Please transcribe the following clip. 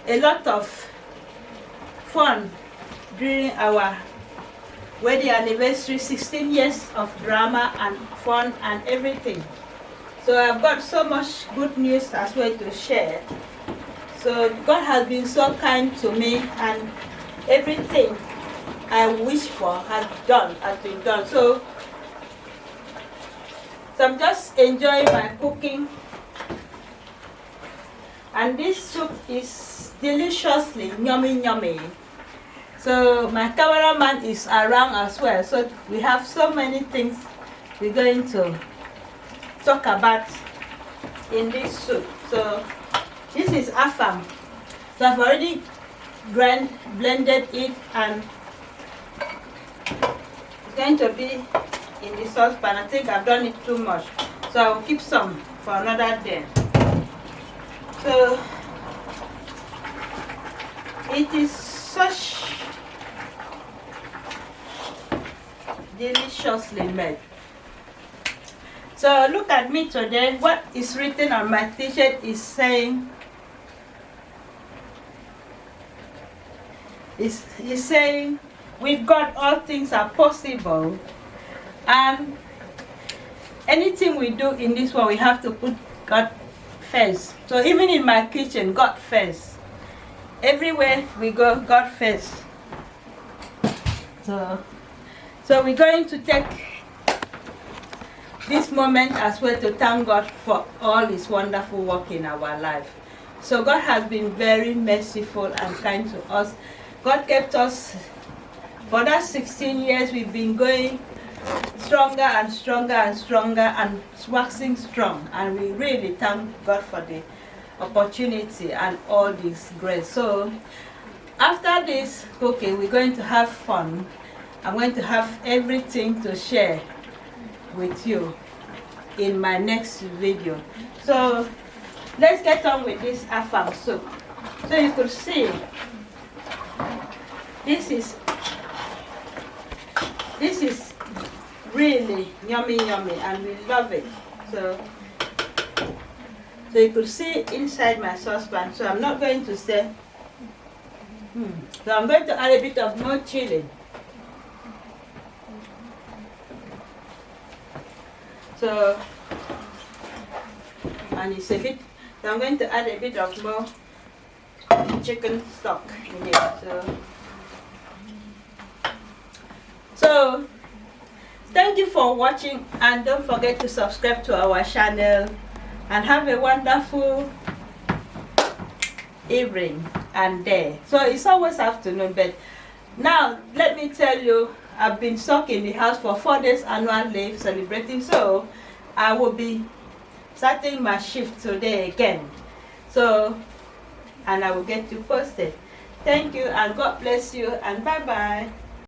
a lot of fun during our wedding anniversary, 16 years of drama and fun and everything. So I've got so much good news as well to share. So God has been so kind to me, and everything I wish for has been done. So I'm just enjoying my cooking. And this soup is deliciously yummy. So my cameraman is around as well. So we have so many things we're going to talk about in this soup. So this is afang. So I've already blended it, and it's going to be in the saucepan. I think I've done it too much, so I'll keep some for another day. So it is such deliciously made. So look at me today. What is written on my t-shirt is saying, with God all things are possible, and anything we do in this world we have to put God first. So even in my kitchen, God first. Everywhere we go, God first. So we're going to take this moment as well to thank God for all His wonderful work in our life. So God has been very merciful and kind to us. God kept us for that 16 years. We've been going stronger and stronger and stronger and waxing strong, and we really thank God for the opportunity and all this grace. So after this cooking, we're going to have fun. I'm going to have everything to share with you in my next video. So let's get on with this afang soup. So you could see this is really yummy, and we love it. So you could see inside my saucepan. So I'm not going to say. So I'm going to add a bit of more chili. So, and it's a bit. So I'm going to add a bit of more chicken stock in it. So thank you for watching, and don't forget to subscribe to our channel, and have a wonderful evening and day. So it's always afternoon, but now let me tell you, I've been stuck in the house for 4 days annual leave celebrating, so I will be starting my shift today again. So, and I will get you posted. Thank you, and God bless you, and bye-bye.